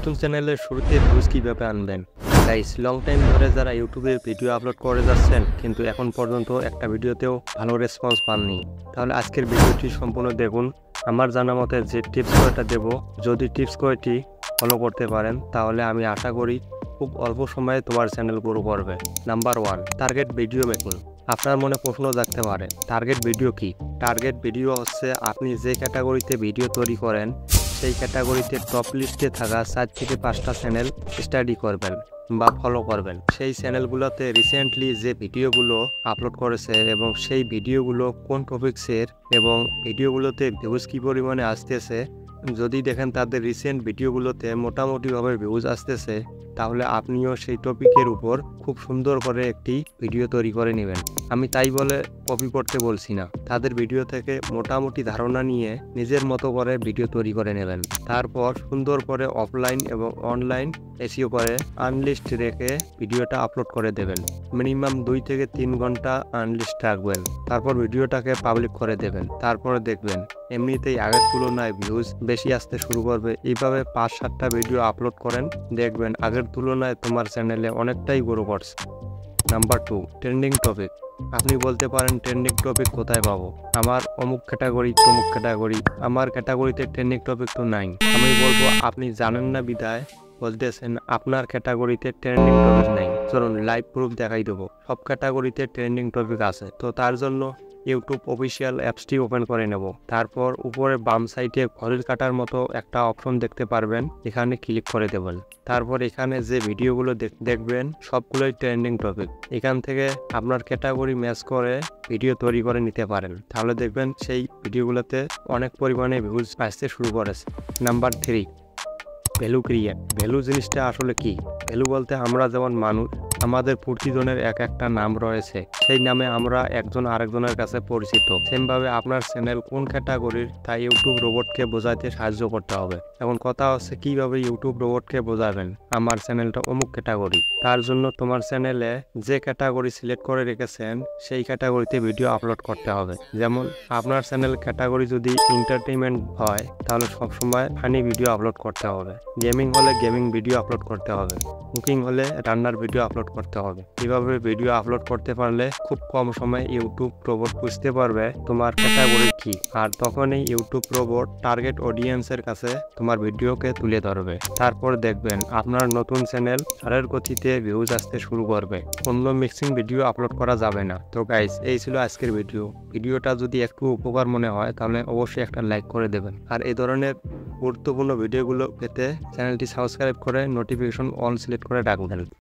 নতুন চ্যানেলের শুরুতে ভিউজ কিভাবে আনবেন। গাইস, লং টাইম ধরে যারা ইউটিউবে ভিডিও আপলোড করে যাচ্ছেন কিন্তু এখন পর্যন্ত একটা ভিডিওতেও ভালো রেসপন্স পাননি, তাহলে আজকের ভিডিওটি সম্পূর্ণ দেখুন। আমার জানা মতে যে টিপস কয়টা দেব, যদি টিপস কয়টি ফলো করতে পারেন তাহলে আমি আশা করি খুব অল্প সময়ে তোমার চ্যানেল গ্রো করবে। Number 1, target video making. আপনার মনে প্রশ্ন জাগতে পারে, টার্গেট ভিডিও কি? টার্গেট ভিডিও হচ্ছে আপনি যে ক্যাটাগরিতে ভিডিও তৈরি করেন সেই ক্যাটাগরিতে টপ লিস্টে থাকা 4 থেকে 5টা চ্যানেল স্টাডি করবেন বা ফলো করবেন। সেই চ্যানেলগুলোতে রিসেন্টলি যে ভিডিওগুলো আপলোড করেছে এবং সেই ভিডিওগুলো কোন টপিক্সের এবং ভিডিওগুলোতে ভিউজ কী পরিমাণে আসতেছে, যদি দেখেন তাদের রিসেন্ট ভিডিওগুলোতে মোটামুটিভাবে ভিউজ আসতেছে, তাহলে আপনিও সেই টপিকের উপর খুব সুন্দর করে একটি ভিডিও তৈরি করে নেবেন। আমি তাই বলে কপি করতে বলছি না, তাদের ভিডিও থেকে মোটামুটি ধারণা নিয়ে নিজের মতো করে ভিডিও তৈরি করে নেবেন। তারপর সুন্দর করে অফলাইন এবং অনলাইন এসইও করে আনলিস্ট রেখে ভিডিওটা আপলোড করে দেবেন। মিনিমাম 2 থেকে 3 ঘন্টা আনলিস্ট রাখবেন, তারপর ভিডিওটাকে পাবলিক করে দেবেন। তারপরে দেখবেন এমনিতেই আগের তুলনায় ভিউজ বেশি আসতে শুরু করবে। এইভাবে 5-7টা ভিডিও আপলোড করেন, দেখবেন আগের তুলনায় তোমার চ্যানেলে অনেকটাই গ্রো করছে। Number 2, trending topic. আপনি বলতে পারেন ট্রেন্ডিং টপিক কোথায় পাবো? আমার অমুক ক্যাটাগরি তমুক ক্যাটাগরি, আমার ক্যাটাগরিতে ট্রেন্ডিং টপিক তো নাই। আমি বলবো আপনি জানেন না বিদায় বলতেছেন আপনার ক্যাটাগরিতে ট্রেন্ডিং টপিক নাই। চলুন লাইভ প্রুফ দেখাই দেবো, সব ক্যাটাগরিতে ট্রেন্ডিং টপিক আছে। তো তার জন্য ইউটিউব অফিসিয়াল অ্যাপসটি ওপেন করে নেব। তারপর উপরে বাম সাইডে ঘড়ির কাটার মতো একটা অপশন দেখতে পারবেন, এখানে ক্লিক করে দেবেন। তারপর এখানে যে ভিডিওগুলো দেখবেন সবগুলোই ট্রেন্ডিং টপিক। এখান থেকে আপনার ক্যাটাগরি ম্যাচ করে ভিডিও তৈরি করে নিতে পারেন, তাহলে দেখবেন সেই ভিডিওগুলোতে অনেক পরিমাণে ভিউজ আসতে শুরু করেছে। Number 3, value create. ভ্যালু জিনিসটা আসলে কি? ভ্যালু বলতে আমরা যেমন মানুষ, আমাদের প্রতিজনের এক একটা নাম রয়েছে, সেই নামে আমরা একজন আরেকজনের কাছে পরিচিত। সেমভাবে আপনার চ্যানেল কোন ক্যাটাগরির তা ইউটিউব রোবটকে বোঝাইতে সাহায্য করতে হবে। এখন কথা হচ্ছে কিভাবে ইউটিউব রোবটকে বোঝাবেন আমার চ্যানেলটা অমুক ক্যাটাগরি। তার জন্য তোমার চ্যানেলে যে ক্যাটাগরি সিলেক্ট করে রেখেছেন সেই ক্যাটাগরিতে ভিডিও আপলোড করতে হবে। যেমন আপনার চ্যানেল ক্যাটাগরি যদি এন্টারটেইনমেন্ট হয় তাহলে সবসময় ফানি ভিডিও আপলোড করতে হবে, গেমিং হলে গেমিং ভিডিও আপলোড করতে হবে, কুকিং হলে রান্নার ভিডিও আপলোড করতে হবে। এভাবে ভিডিও আপলোড করতে পারলে খুব কম সময়ে ইউটিউব রোবট বুঝতে পারবে তোমার ক্যাটাগরি কি, আর তখনই ইউটিউব রোবট টার্গেট অডিয়েন্সের কাছে তোমার ভিডিওকে তুলে ধরবে। তারপর দেখবেন আপনার নতুন চ্যানেল ঝড়ের গতিতে ভিউজ আসতে শুরু করবে। অন্য মিক্সিং ভিডিও আপলোড করা যাবে না। তো গাইস, এই ছিল আজকের ভিডিওটা যদি একটু উপকার মনে হয় তাহলে অবশ্যই একটা লাইক করে দেবেন। আর এই ধরনের গুরুত্বপূর্ণ ভিডিওগুলো পেতে চ্যানেলটি সাবস্ক্রাইব করে নোটিফিকেশন অল সিলেক্ট করে রাখবেন।